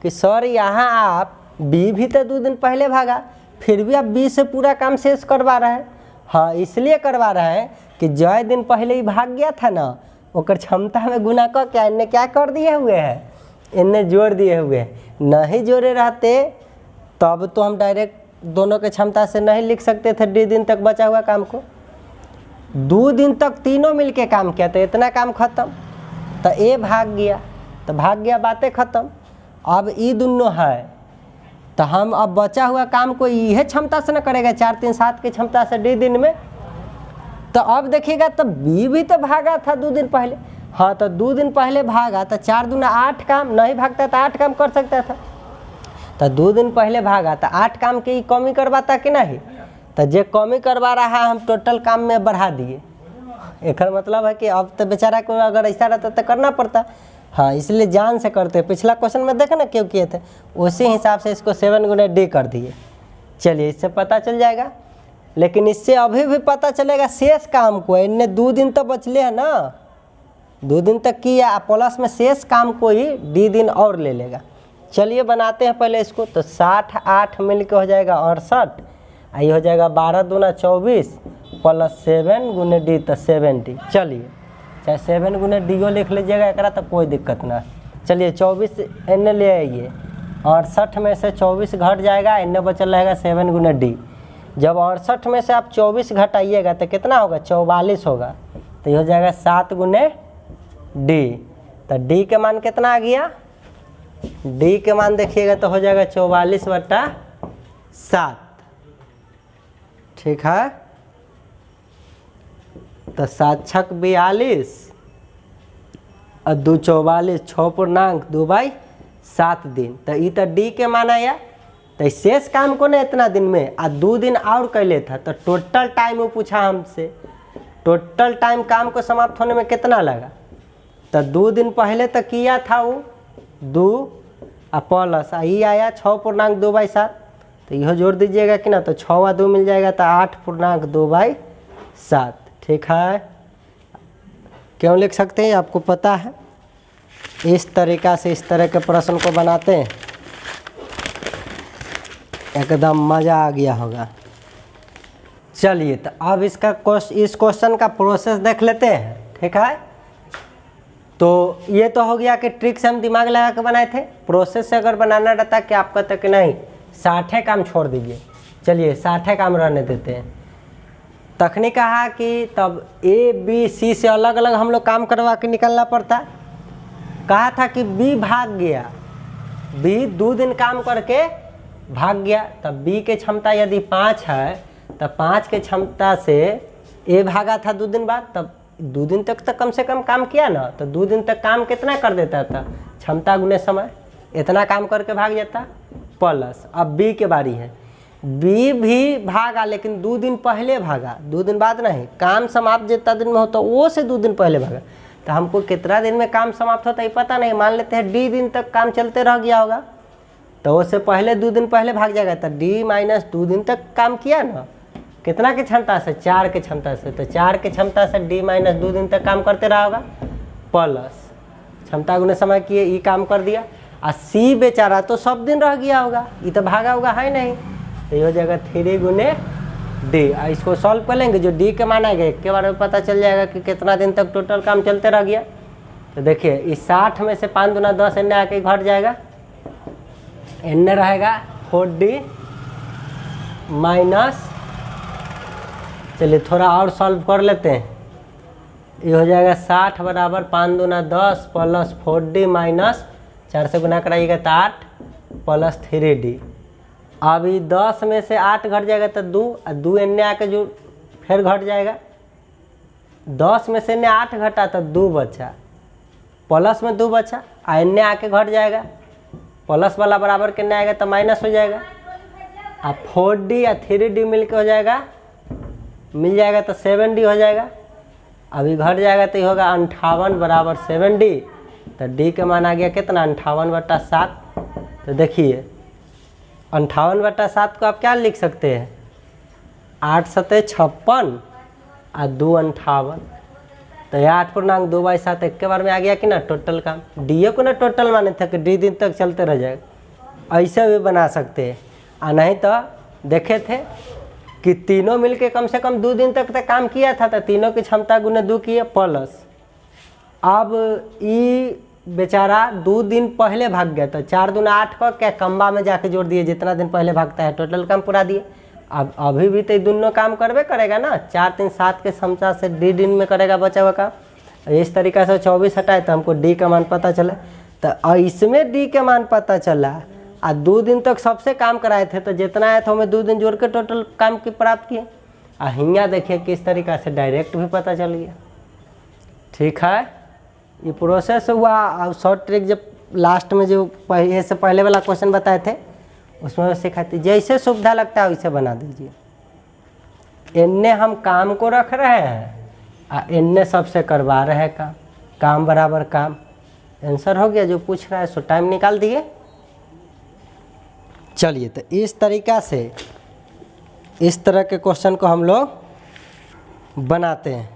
कि सर यहाँ आप बी भी तो 2 दिन पहले भागा, फिर भी आप बी से पूरा काम शेष करवा रहे हैं। हाँ, इसलिए करवा रहे हैं कि जय दिन पहले ही भाग गया था ना, ओकर क्षमता में गुना कर क्या इनने क्या कर दिए हुए हैं, इनने जोड़ दिए हुए हैं। नहीं जोड़े रहते तब तो हम डायरेक्ट दोनों के क्षमता से नहीं लिख सकते थे डी दिन तक बचा हुआ काम को। 2 दिन तक तीनों मिलके काम किया तो इतना काम खत्म। तो ए भाग गया तो भाग गया, बातें खत्म। अब ई दोनों है तो हम अब बचा हुआ काम को यह क्षमता से न करेगा 4 3 7 की क्षमता से डी दिन में। तो अब देखिएगा तो बी भी तो भागा था 2 दिन पहले। हाँ, तो 2 दिन पहले भागा तो 4 दूना 8 काम, नहीं भागता तो 8 काम कर सकता था। तो 2 दिन पहले भागा तो 8 काम की कमी करवाता कि नहीं। तो जे कमी करवा रहा है हम टोटल काम में बढ़ा दिए। एक मतलब है कि अब तो बेचारा को अगर ऐसा रहता तो करना पड़ता। हाँ, इसलिए जान से करते। पिछला क्वेश्चन में देखा ना क्यों किए थे, उसी हिसाब से इसको 7 गुना डी कर दिए। चलिए, इससे पता चल जाएगा। लेकिन इससे अभी भी पता चलेगा शेष काम को, इनने 2 दिन तो बचले है ना, 2 दिन तक किया, प्लस में शेष काम को ही डी दिन और ले लेगा। चलिए बनाते हैं पहले इसको। तो 60 8 मिल के हो जाएगा 68, ये हो जाएगा 12 दूना 24 प्लस 7 गुने डी तो 70। चलिए, चाहे 7 गुने डी को लिख लीजिएगा, एक तो कोई दिक्कत ना। चलिए 24 इन्हें ले आइए, 68 में से 24 घट जाएगा, इन्हें बचल रहेगा 7 गुने डी। जब 68 में से आप 24 घटाइएगा तो कितना होगा, 44 होगा। तो ये हो जाएगा 7 गुने डी। तो डी के मान कितना आ गया, डी के मान देखिएगा तो हो जाएगा 44/7। ठीक है। तो 7 छक 42 और 2 44, 6.2/7 दिन। तो ये तो डी के मान आया। तो शेष काम को ना इतना दिन में 2 दिन और कैले था। तो टोटल टाइम वो पूछा हमसे, टोटल टाइम काम को समाप्त होने में कितना लगा। तो 2 दिन पहले तो किया था वो 2 प्लस ये आया 6.2/7। तो यह जोड़ दीजिएगा कि ना, तो 6 और 2 मिल जाएगा तो 8.2/7। ठीक है। क्यों लिख सकते हैं आपको पता है। इस तरीक़ा से इस तरह के प्रश्न को बनाते हैं, एकदम मज़ा आ गया होगा। चलिए, तो अब इस क्वेश्चन का प्रोसेस देख लेते हैं। ठीक है। तो ये तो हो गया कि ट्रिक से हम दिमाग लगा के बनाए थे। प्रोसेस से अगर बनाना रहता कि आप कहते कि नहीं 60 काम छोड़ दीजिए, चलिए 60 काम रहने देते हैं। तखनी कहा कि तब ए बी सी से अलग अलग हम लोग काम करवा के निकलना पड़ता। कहा था कि बी भाग गया, बी 2 दिन काम करके भाग गया। तब बी के क्षमता यदि 5 है तो 5 के क्षमता से ए भागा था 2 दिन बाद, तब 2 दिन तक तो कम से कम काम किया ना, तो 2 दिन तक काम कितना कर देता था, क्षमता गुने समय, इतना काम करके भाग जाता। प्लस अब बी के बारी है, बी भी भागा लेकिन 2 दिन पहले भागा, 2 दिन बाद नहीं, काम समाप्त जितना दिन में होता वो से 2 दिन पहले भागा। तो हमको कितना दिन में काम समाप्त होता है पता नहीं, मान लेते हैं डी दिन तक काम चलते रह गया होगा, तो उससे पहले 2 दिन पहले भाग जाएगा, तो डी माइनस 2 दिन तक काम किया ना, कितना की क्षमता से, 4 की क्षमता से, तो 4 की क्षमता से डी माइनस 2 दिन तक काम करते रहा होगा। प्लस क्षमता गुने समय किए, ई काम कर दिया। और सी बेचारा तो सब दिन रह गया होगा, ये तो भागा होगा है नहीं, तो ये हो जाएगा 3 गुने डी। इसको सॉल्व कर लेंगे, जो डी के मान आएगा एक के बारे में पता चल जाएगा कि कितना दिन तक टोटल काम चलते रह गया। तो देखिए इस 60 में से 5 दूना 10 एन आके घट जाएगा, एन रहेगा 4D माइनस, चलिए थोड़ा और सॉल्व कर लेते हैं, ये हो जाएगा 60 बराबर 5 दूना 10 प्लस 4D माइनस 4 से गुना कराइएगा तो 8 प्लस 3D। अब ये 10 में से 8 घट जाएगा तो 2, और 2 एन आके जो फिर घट जाएगा, 10 में से एन 8 घटा तो 2 बचा, प्लस में 2 बचा, एन आके घट जाएगा, प्लस वाला बराबर कितना आएगा तो माइनस हो जाएगा। अब 4D या 3D मिलके हो जाएगा, मिल जाएगा तो 7D हो जाएगा। अभी घट जाएगा तो ये होगा 58 बराबर 7D, तो D के मान आ गया कितना 58/7। तो देखिए 58/7 को आप क्या लिख सकते हैं, 8 सते 56 और 2 58, तो 8.2/7 एक के बार में आ गया कि ना टोटल काम। डी को ना टोटल माने थे कि डी दिन तक चलते रह जाएगा, ऐसे भी बना सकते हैं। और नहीं तो देखे थे कि तीनों मिलके कम से कम 2 दिन तक तो काम किया था, तो तीनों की क्षमता गुने 2 किए प्लस। अब ई बेचारा 2 दिन पहले भाग गया, तो 4 दूना 8 का क्या कम्बा में जाके जोड़ दिए, जितना दिन पहले भागता है टोटल काम पूरा दिए। अब अभी भी तो दोनों काम करबे करेगा ना, 4 3 7 के क्षमता से डी दिन में करेगा बचा हुआ काम। इस तरीका से 24 हटाए तो हमको डी का मान पता चला, तो इसमें डी का मान पता चला। और 2 दिन तक सबसे काम कराए थे, तो जितना आया था हमें 2 दिन जोड़ के टोटल काम की प्राप्त किए। और हिंगा देखिए किस तरीका से डायरेक्ट भी पता चल गया। ठीक है, ये प्रोसेस हुआ। और शॉर्ट ट्रिक जब लास्ट में जो पहले वाला क्वेश्चन बताए थे उसमें सिखाती, जैसे सुविधा लगता है वैसे बना दीजिए। इनने हम काम को रख रहे हैं और इनने सबसे करवा रहे हैं काम, काम बराबर काम। आंसर हो गया जो पूछ रहा है, सो टाइम निकाल दिए। चलिए तो इस तरीका से इस तरह के क्वेश्चन को हम लोग बनाते हैं।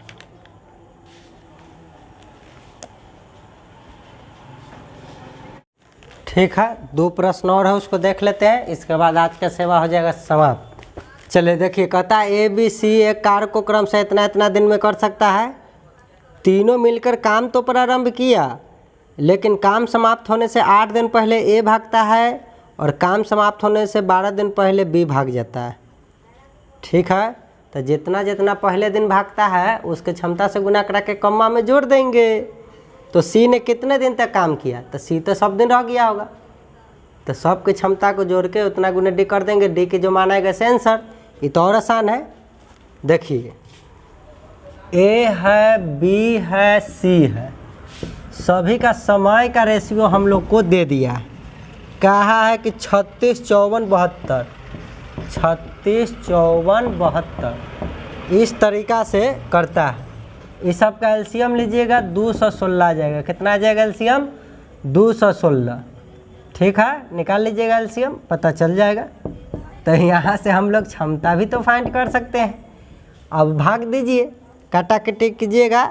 ठीक है, 2 प्रश्न और है, उसको देख लेते हैं, इसके बाद आज का सेवा हो जाएगा समाप्त। चलिए देखिए, कहता है ABC एक कार्य को क्रम से इतना इतना दिन में कर सकता है। तीनों मिलकर काम तो प्रारंभ किया, लेकिन काम समाप्त होने से 8 दिन पहले ए भागता है और काम समाप्त होने से 12 दिन पहले बी भाग जाता है। ठीक है, तो जितना जितना पहले दिन भागता है उसके क्षमता से गुना करा के कम्मा में जोड़ देंगे। तो सी ने कितने दिन तक काम किया, तो सी तो सब दिन रह गया होगा, तो सब की क्षमता को जोड़ के उतना गुना डी कर देंगे। डी की जो मान आएगा से आंसर। ये तो और आसान है। देखिए ए है, बी है, सी है, सभी का समय का रेशियो हम लोग को दे दिया है। कहा है कि 36 54 72, 36 54 72 इस तरीका से करता है। इस सब का एलसीएम लीजिएगा, 216 आ जाएगा। कितना आ जाएगा एलसीएम? 216। ठीक है, निकाल लीजिएगा एलसीएम, पता चल जाएगा। तो यहाँ से हम लोग क्षमता भी तो फाइंड कर सकते हैं। अब भाग दीजिए, काटाकाटी कीजिएगा,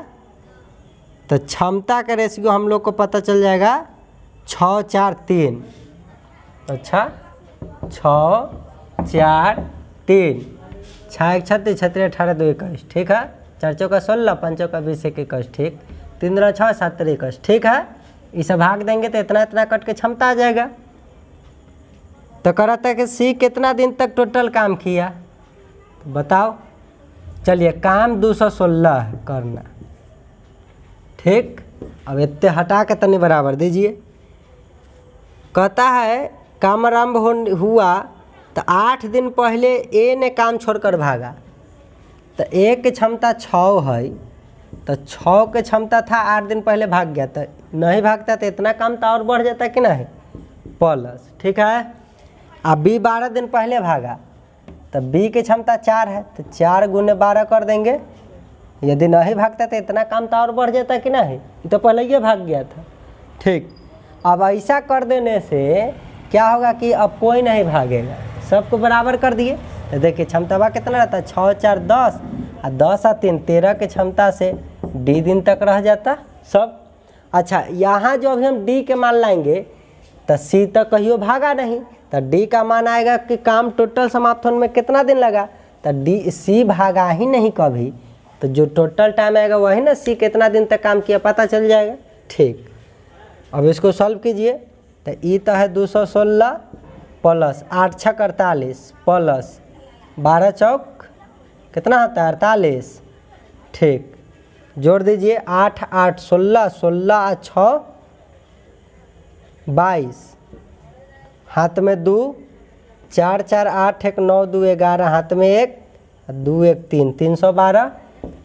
तो क्षमता का रेशियो हम लोग को पता चल जाएगा 6 4 3। अच्छा, 6 4 3, 6 1 36, 36 18 2 21। ठीक है, 4 चौका 16, 5 चौका 20 1 21। ठीक, 3 दूना 6, 7 3 21। ठीक है, इसे भाग देंगे तो इतना इतना कट के क्षमता आ जाएगा। तो कह रहा था कि सी कितना दिन तक टोटल काम किया, तो बताओ। चलिए, काम 216 है करना। ठीक, अब इतने हटा के तनी बराबर दीजिए। कहता है काम आरंभ हुआ तो 8 दिन पहले ए ने काम छोड़कर भागा। तो ए के क्षमता 6 है, तो 6 के क्षमता था 8 दिन पहले भाग गया, तो नहीं भागता तो इतना काम तो और बढ़ जाता कि नहीं, प्लस। ठीक है, अब बी 12 दिन पहले भागा, तो बी की क्षमता 4 है, तो 4 गुने 12 कर देंगे। यदि नहीं भागता तो इतना काम तो और बढ़ जाता कि नहीं, तो पहले ये भाग गया था। ठीक, अब ऐसा कर देने से क्या होगा कि अब कोई नहीं भागेगा, सबको बराबर कर दिए। तो देखिए क्षमता कितना रहता है, 6 4 10 और 10 और 3 13 के क्षमता से डी दिन तक रह जाता सब। अच्छा, यहाँ जो अभी हम डी के मान लाएंगे तो सी तक कहियो भागा नहीं, तो डी का मान आएगा कि काम टोटल समाप्त होने में कितना दिन लगा, तो डी सी भागा ही नहीं कभी, तो जो टोटल टाइम आएगा वही ना सी कितना दिन तक काम किया पता चल जाएगा। ठीक, अब इसको सॉल्व कीजिए। तो ई तो है 216 प्लस 8 6 48 प्लस 12 चौक कितना होता है 48। ठीक, जोड़ दीजिए 8 8 16 16 और 6 22, हाथ में 2 4 4 8 1 9 2 11, हाथ में 1 2 1 3 312,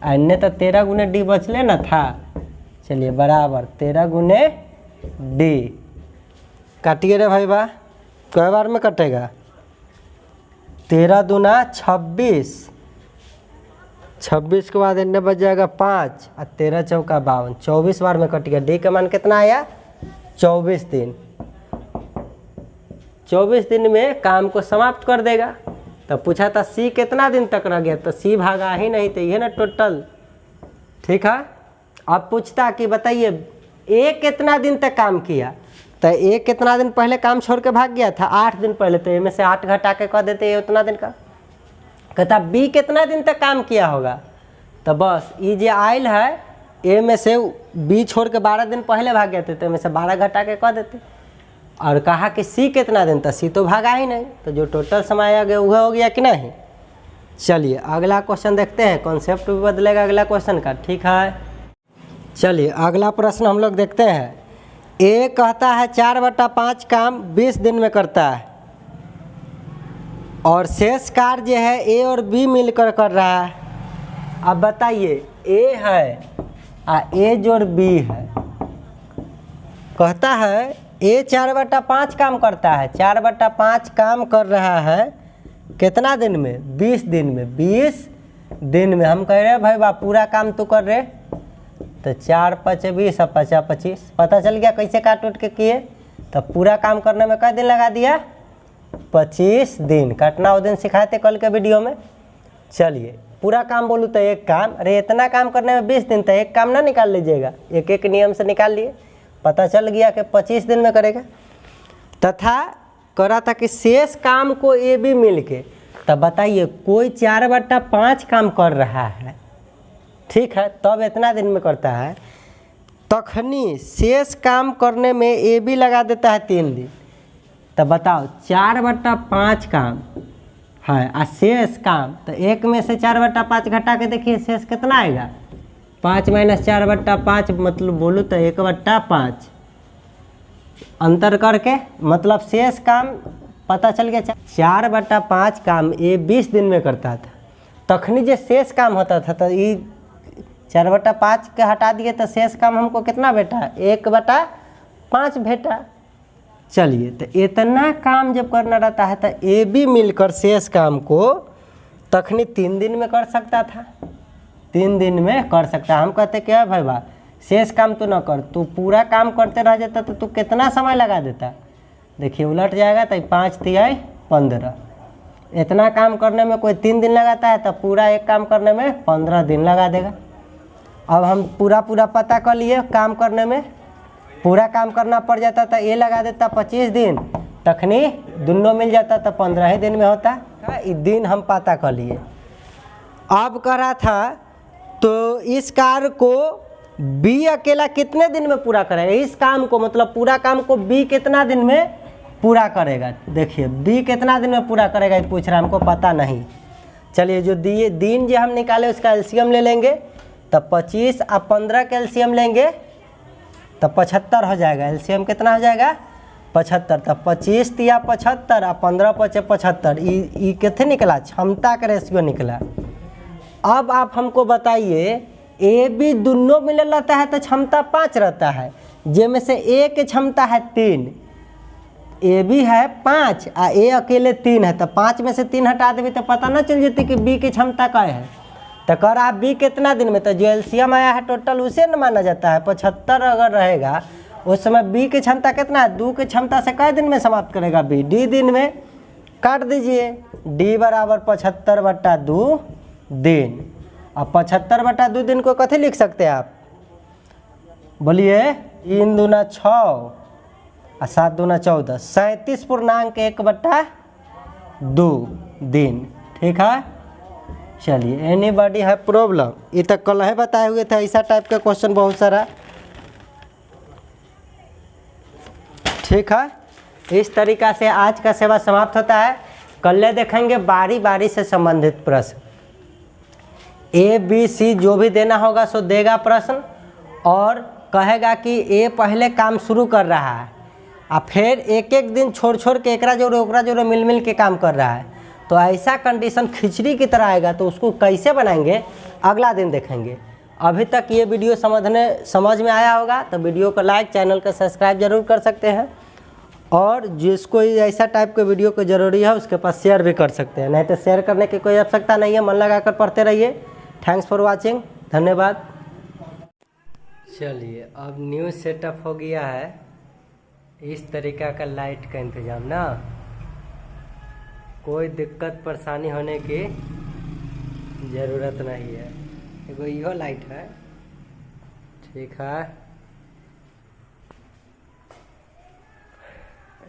अन्य तो 13 गुने डी बचले ना था। चलिए बराबर 13 गुने डी। काटिए रे भाई बा, कै बार में कटेगा, 13 दूना 26, 26 के बाद इन्हें बच जाएगा 5 और 13 चौका 52, 24 बार में कट गया। डी का मान कितना आया 24 दिन। 24 दिन में काम को समाप्त कर देगा। तो पूछा था सी कितना दिन तक रह गया, तो सी भागा ही नहीं, तो ये ना टोटल। ठीक है, अब पूछता कि बताइए ए कितना दिन तक काम किया, तो ए कितना दिन पहले काम छोड़ के भाग गया था 8 दिन पहले, तो ए में से 8 घटा के कह देते ये उतना दिन का। कहता बी कितना दिन तक काम किया होगा, तो बस ये जो आयल है ए में से बी छोड़ के 12 दिन पहले भाग गए थे, तो ए में से 12 घटा के कह देते। और कहा कि सी कितना दिन, तो सी तो भागा ही नहीं, तो जो टोटल समय आ गया वह हो गया कि नहीं। चलिए अगला क्वेश्चन देखते हैं, कॉन्सेप्ट भी बदलेगा अगला क्वेश्चन का। ठीक है, चलिए अगला प्रश्न हम लोग देखते हैं। ए कहता है 4/5 काम 20 दिन में करता है, और शेष कार्य है ए और बी मिलकर कर रहा है। अब बताइए ए है और ए जोड़ बी है, कहता है ए 4/5 काम करता है, 4/5 काम कर रहा है कितना दिन में, 20 दिन में। 20 दिन में हम कह रहे हैं भाई बा पूरा काम तो कर रहे, तो 4 5 20 और 5 25, पता चल गया कैसे काट उठ के किए। तो पूरा काम करने में कितने दिन लगा दिया, 25 दिन। काटना वो दिन सिखाए थे कल के वीडियो में। चलिए पूरा काम बोलूँ तो एक काम, अरे इतना काम करने में 20 दिन, तो एक काम ना निकाल लीजिएगा, एक एक नियम से निकाल लिए, पता चल गया कि 25 दिन में करेगा। तथा करा था कि शेष काम को ए बी मिल के, तब बताइए कोई 4/5 काम कर रहा है, ठीक है, तब इतना दिन में करता है, तखनी शेष काम करने में ए बी लगा देता है 3 दिन। तो बताओ 4/5 काम है और शेष काम, तो एक में से 4/5 घटा के देखिए शेष कितना आएगा, 5 - 4/5 मतलब बोलूँ तो 1/5 अंतर करके, मतलब शेष काम पता चल गया। 4/5 काम ये 20 दिन में करता था, तखनी जो शेष काम होता था, तो ये 4/5 के हटा दिए तो शेष काम हमको कितना बेटा, 1/5 बेटा। चलिए तो इतना काम जब करना रहता है तो ए बी मिलकर शेष काम को तखनी 3 दिन में कर सकता था, 3 दिन में कर सकता। हम कहते क्या भाई बा शेष काम तो न कर, तू पूरा काम करते रह जाता तो तू कितना समय लगा देता। देखिए उलट जाएगा तो 5 तिहाई 15, इतना काम करने में कोई 3 दिन लगाता है तो पूरा एक काम करने में 15 दिन लगा देगा। अब हम पूरा पता कर लिए, काम करने में पूरा काम करना पड़ जाता था, ये लगा देता 25 दिन, तखनी दोनों मिल जाता तो 15 ही दिन में होता। इस दिन हम पता कर लिए। अब कह रहा था तो इस कार्य को बी अकेला कितने दिन में पूरा करेगा, इस काम को मतलब पूरा काम को बी कितना दिन में पूरा करेगा। देखिए बी कितना दिन में पूरा करेगा ये पूछ रहा है, हमको पता नहीं। चलिए जो दिए दिन जो हम निकाले उसका एलसीएम ले लेंगे, तब 25 और 15 का एलसीएम लेंगे तब 75 हो जाएगा। एलसीएम कितना हो जाएगा 75, तब 25 तिया 75 और 15 × 5 = 75। ये कितने निकला, क्षमता का रेशियो निकला। अब आप हमको बताइए ए बी दोनों मिलल रहता है तो क्षमता 5 रहता है, जिसमें से ए की क्षमता है 3, ए बी है 5 आ ए अकेले 3 है, तो 5 में से 3 हटा देवी तो पता ना चल जाती कि बी की क्षमता क्या है। तो कर आप बी कितना दिन में, तो जो एलसीएम आया है टोटल उसे न माना जाता है। 75 अगर रहेगा उस समय बी की क्षमता कितना है, 2 की क्षमता से कै दिन में समाप्त करेगा बी, डी दिन में। काट दीजिए, डी बराबर 75/2 दिन। अब 75/2 दिन को कथी लिख सकते हैं आप, बोलिए 3 दूना 6 और 7 दूना 14, 37.1/2 दिन। ठीक है, चलिए एनीबॉडी है प्रॉब्लम, ये तक कल है बताए हुए थे, ऐसा टाइप का क्वेश्चन बहुत सारा। ठीक है, इस तरीका से आज का सेवा समाप्त होता है। कल देखेंगे बारी बारी से संबंधित प्रश्न, ए बी सी जो भी देना होगा सो देगा प्रश्न, और कहेगा कि ए पहले काम शुरू कर रहा है और फिर एक एक दिन छोड़ छोड़ के एकरा जोड़े ओकरा जोड़े मिल मिल के काम कर रहा है। तो ऐसा कंडीशन खिचड़ी की तरह आएगा, तो उसको कैसे बनाएंगे अगला दिन देखेंगे। अभी तक ये वीडियो समझ में आया होगा तो वीडियो को लाइक, चैनल को सब्सक्राइब जरूर कर सकते हैं, और जिसको ऐसा टाइप के वीडियो को ज़रूरी है उसके पास शेयर भी कर सकते हैं, नहीं तो शेयर करने की कोई आवश्यकता नहीं है। मन लगाकर पढ़ते रहिए। थैंक्स फॉर वाचिंग, धन्यवाद। चलिए अब न्यू सेटअप हो गया है, इस तरीका का लाइट का इंतज़ाम ना, कोई दिक्कत परेशानी होने की ज़रूरत नहीं है। एगो इहो लाइट है, ठीक है,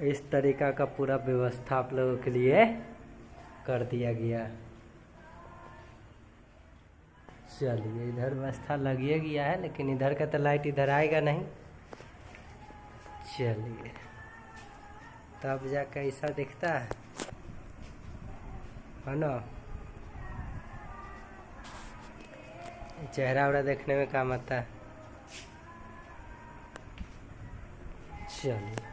इस तरीका का पूरा व्यवस्था आप लोगों के लिए कर दिया गया। चलिए इधर व्यवस्था लगिए गया है, लेकिन इधर का तो लाइट इधर आएगा नहीं। चलिए तब जाकर ऐसा दिखता है ना, चेहरा उड़ा देखने में काम आता है। चलिए।